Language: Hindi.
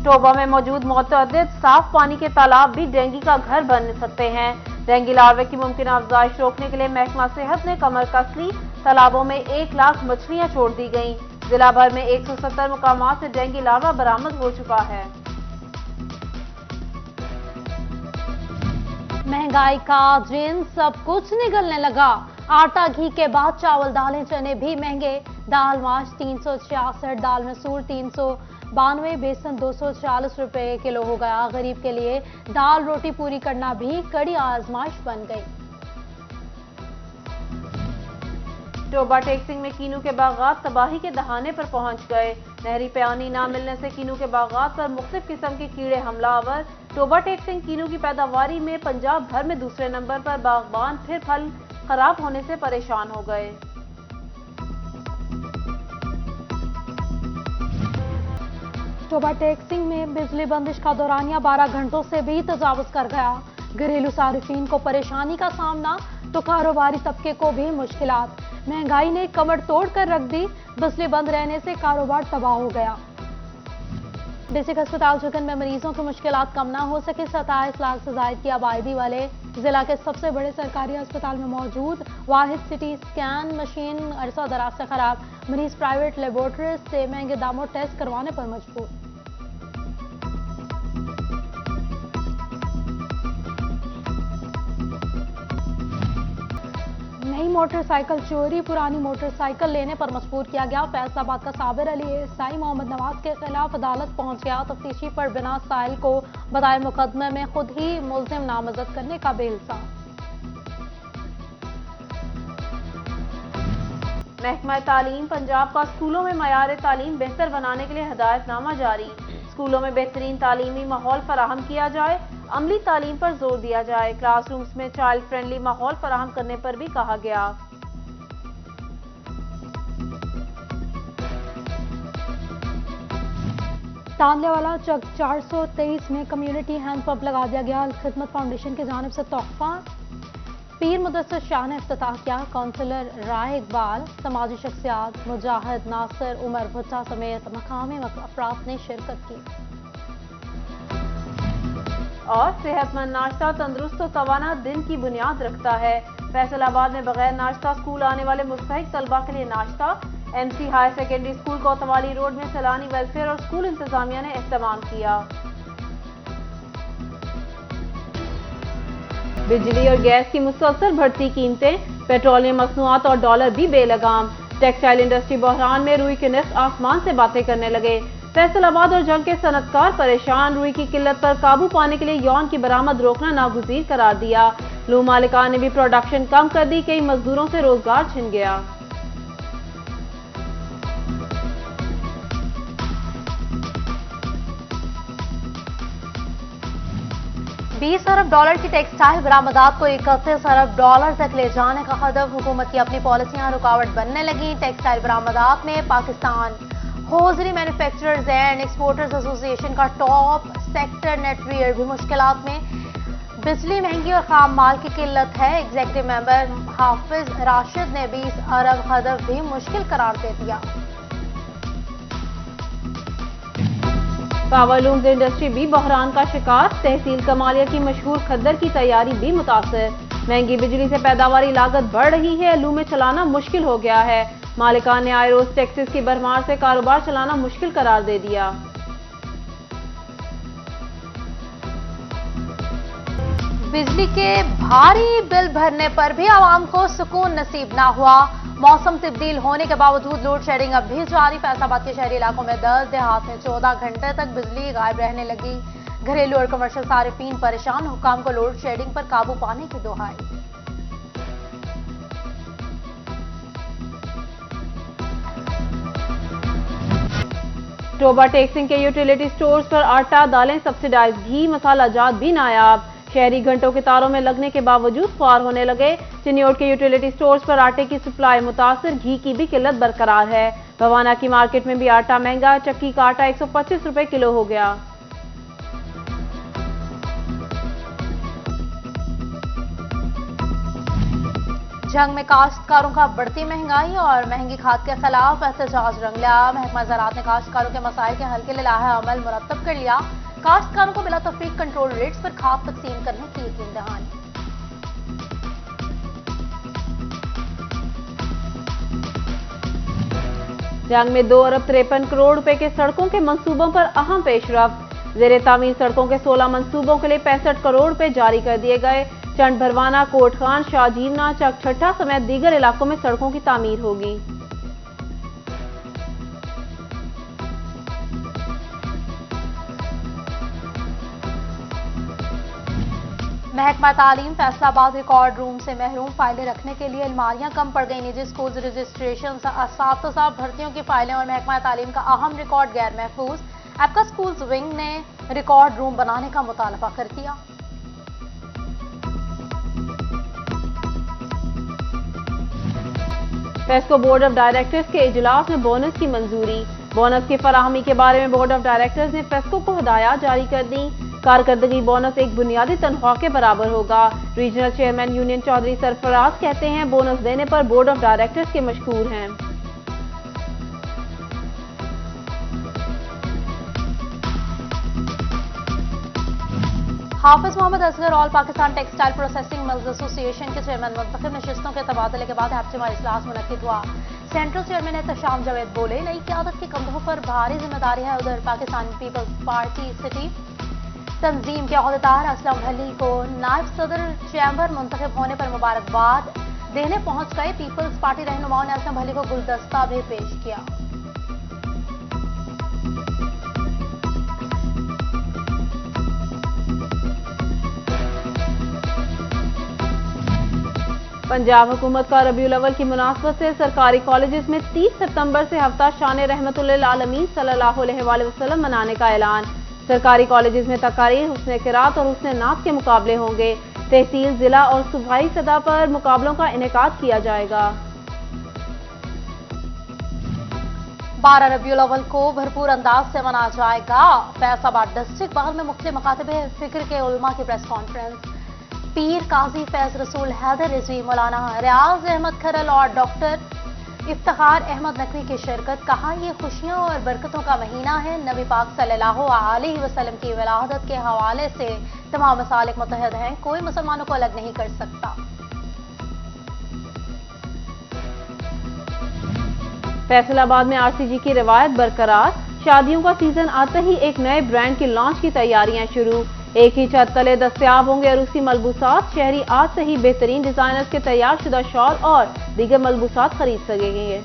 टोबा में मौजूद मुतअद्दिद साफ पानी के तालाब भी डेंगू का घर बन सकते हैं। डेंगू लार्वे की मुमकिन अफजाइश रोकने के लिए महकमा सेहत ने कमर कस ली। तालाबों में 1 लाख मछलियां छोड़ दी गईं। जिला भर में 170 मुकामात से डेंगू लार्वा बरामद हो चुका है। महंगाई का जिन सब कुछ निकलने लगा। आटा घी के बाद चावल दालें चने भी महंगे। दाल माश 366, दाल मसूर 392, बेसन 240 रुपए किलो हो गया। गरीब के लिए दाल रोटी पूरी करना भी कड़ी आजमाइश बन गई। टोबा टेक्सिंग में कीनू के बागात तबाही के दहाने पर पहुंच गए। नहरी पानी न मिलने से कीनू के बागात पर मुख्तलिफ किस्म के कीड़े हमलावर। टोबा टेक्सिंग कीनू की पैदावारी में पंजाब भर में दूसरे नंबर पर। बागबान फिर फल खराब होने से परेशान हो गए। टोबा टेक्सिंग में बिजली बंदिश का दौरानिया 12 घंटों से भी तजावुज कर गया। घरेलू सारिफीन को परेशानी का सामना तो कारोबारी तबके को भी मुश्किलात। महंगाई ने कमर तोड़ कर रख दी। बिजली बंद रहने से कारोबार तबाह हो गया। डिस्ट्रिक्ट अस्पताल जुगन में मरीजों की मुश्किलात कम ना हो सके। 27 लाख से ज्यादा की आबादी वाले जिला के सबसे बड़े सरकारी अस्पताल में मौजूद वाहिद सिटी स्कैन मशीन अरसा दराज से खराब। मरीज प्राइवेट लेबोरेटरी से महंगे दामों टेस्ट करवाने पर मजबूर। नई मोटरसाइकिल चोरी, पुरानी मोटरसाइकिल लेने पर मजबूर किया गया। फैसलाबाद का साबिर अली एएसआई मोहम्मद नवाज के खिलाफ अदालत पहुंच गया। तफ्तीशी पर बिना साइल को बताए मुकदमे में खुद ही मुल्जिम नामजद करने का बेइल्जाम। महकमा तालीम पंजाब का स्कूलों में मयार तालीम बेहतर बनाने के लिए हदायतनामा जारी। स्कूलों में बेहतरीन तालीमी माहौल फराहम किया जाए। अमली तालीम पर जोर दिया जाए। क्लासरूम्स में चाइल्ड फ्रेंडली माहौल फराहम करने पर भी कहा गया। तानलेवाला चक 423 में कम्युनिटी हैंड पंप लगा दिया गया। खिदमत फाउंडेशन की जानिब से तोहफा। पीर मुदस्सिर शाह ने इफ्तिताह किया। काउंसलर राय इकबाल, समाजी शख्सियात मुजाहिद नासिर उमर भुट्टा समेत मकामी अफराद ने शिरकत की। और सेहतमंद नाश्ता तंदुरुस्त और तवाना दिन की बुनियाद रखता है। फैसलाबाद में बगैर नाश्ता स्कूल आने वाले मुस्तहिक तलबा के लिए नाश्ता। एमसी हायर सेकेंडरी स्कूल कोतवाली रोड में सैलानी वेलफेयर और स्कूल इंतजामिया ने एहतमाम किया। बिजली और गैस की मुसलसल बढ़ती कीमतें, पेट्रोलियम मसनूआत और डॉलर भी बेलगाम। टेक्सटाइल इंडस्ट्री बहरान में रुई के नर्ख आसमान से बातें करने लगे। फैसलाबाद और जंग के सनतकार परेशान। रुई की किल्लत पर काबू पाने के लिए यौन की बरामद रोकना नागुज़ीर करार दिया। लूम मालिकान ने भी प्रोडक्शन कम कर दी। कई मजदूरों से रोजगार छिन गया। $20 अरब की टेक्सटाइल बरामदात को $31 अरब तक ले जाने का हदफ। हुकूमत की अपनी पॉलिसियां रुकावट बनने लगी। टेक्सटाइल बरामदात में Pakistan hosiery manufacturers and exporters association का टॉप सेक्टर नेटवियर भी मुश्किलात में। बिजली महंगी और खाम माल की किल्लत है। एग्जीक्यूटिव मेंबर हाफिज राशिद ने 20 अरब हदफ भी मुश्किल करार दे दिया। पावरलूम्स इंडस्ट्री भी बहरान का शिकार। तहसील कमालिया की मशहूर खद्दर की तैयारी भी मुतासर। महंगी बिजली से पैदावारी लागत बढ़ रही है। लूमें चलाना मुश्किल हो गया है। मालिकान ने आयरोस टैक्सेस की भरमार से कारोबार चलाना मुश्किल करार दे दिया। बिजली के भारी बिल भरने पर भी आवाम को सुकून नसीब ना हुआ। मौसम तब्दील होने के बावजूद लोड शेडिंग अब भी जारी। फैसलाबाद के शहरी इलाकों में 10 देहात में 14 घंटे तक बिजली गायब रहने लगी। घरेलू और कमर्शियल सारिफीन परेशान। हुकाम को लोड शेडिंग पर काबू पाने की दुहाई। टोबा टेक्सिंग के यूटिलिटी स्टोर्स पर आटा दालें सब्सिडाइज। घी मसाला जात भी नायाब। शहरी घंटों के तारों में लगने के बावजूद ख्वार होने लगे। चिन्योट के यूटिलिटी स्टोर्स पर आटे की सप्लाई मुतासिर। घी की भी किल्लत बरकरार है। भवाना की मार्केट में भी आटा महंगा। चक्की का आटा 125 रुपए किलो हो गया। जंग में काश्तकारों का बढ़ती महंगाई और महंगी खाद के खिलाफ एहतजाज रंग लिया। महकमा ज़राअत ने काश्तकारों के मसाइल के हल के लिए लाहा अमल मुरतब कर लिया। काश्तकारों को बिला तफरीक कंट्रोल रेट्स पर खाद तकसीम करने की यकीन दहानी। जंग में 2 अरब 53 करोड़ रुपए के सड़कों के मंसूबों पर अहम पेशरफ्त। जेरे तामीर सड़कों के 16 मंसूबों के लिए 65 करोड़ रुपए जारी कर दिए गए। चंड भरवाना, कोट खान, शाहजीवना, चक छठा समेत दीगर इलाकों में सड़कों की तामीर होगी। महकमा तालीम फैसलाबाद रिकॉर्ड रूम से महरूम फाइलें रखने के लिए अलमारियां कम पड़ गई। निजी स्कूल रजिस्ट्रेशन, असातिज़ा भर्तियों की फाइलें और महकमा तालीम का अहम रिकॉर्ड गैर महफूज। एपका स्कूल्स विंग ने रिकॉर्ड रूम बनाने का मुतालबा कर दिया। फेस्को बोर्ड ऑफ डायरेक्टर्स के इजलास में बोनस की मंजूरी। बोनस की फराहमी के बारे में बोर्ड ऑफ डायरेक्टर्स ने फेस्को को हिदायत जारी कर दी। कारकर्दगी बोनस एक बुनियादी तनख्वाह के बराबर होगा। Regional chairman union Chaudhary Sarfaraz कहते हैं, बोनस देने पर बोर्ड ऑफ डायरेक्टर्स के मशकूर हैं। Hafiz Mohammad Asghar all Pakistan textile processing mills association के चेयरमैन मुंतखब नशिस्तों के तबादले के बाद हैप्चमा इजलास मुनक्किद हुआ। सेंट्रल चेयरमैन एहतशाम जावेद बोले, नई क़यादत के कंधों पर भारी जिम्मेदारी है। उधर पाकिस्तान पीपल्स पार्टी सिटी तंजीम के अहदेदार असलम भली को नायब सदर चैम्बर मुंतखब होने पर मुबारकबाद देने पहुंच गए। पीपल्स पार्टी रहनुमाओं ने असलम भली को गुलदस्ता भी पेश किया। पंजाब हुकूमत का रबीउल अव्वल की मुनासबत से सरकारी कॉलेजेस में 30 सितंबर से हफ्ता शान रहमतुल्लिल आलमीन सल्लल्लाहु अलैहि वसल्लम मनाने का ऐलान। सरकारी कॉलेजेस में तकारीर, हुस्न क़िरात और हुस्न नात के मुकाबले होंगे। तहसील, जिला और सूबाई सतह पर मुकाबलों का इनेकाद किया जाएगा। 12 रबीउल अव्वल को भरपूर अंदाज से मनाया जाएगा। फैसलाबाद डिस्ट्रिक्ट बाग में मुख्तलिफ मकातब फिक्र के उलमा की प्रेस कॉन्फ्रेंस। पीर काजी फैज रसूल हैदर रिजवी, मौलाना रियाज अहमद खरल और डॉक्टर इफ्तिखार अहमद नकवी की शिरकत। कहा, ये खुशियों और बरकतों का महीना है। नबी पाक सल्लल्लाहु अलैहि वसल्लम की विलादत के हवाले से तमाम मसालिक मुत्तहद हैं, कोई मुसलमानों को अलग नहीं कर सकता। फैसलाबाद में आरसीजी की रिवायत बरकरार। शादियों का सीजन आते ही एक नए ब्रांड की लॉन्च की तैयारियां शुरू। एक ही छत तले दस्तयाब होंगे अरूसी मलबूसात। शहरी आज से ही बेहतरीन डिजाइनर्स के तैयार शुदा शॉल और दीगर मलबूसात खरीद सकेंगे।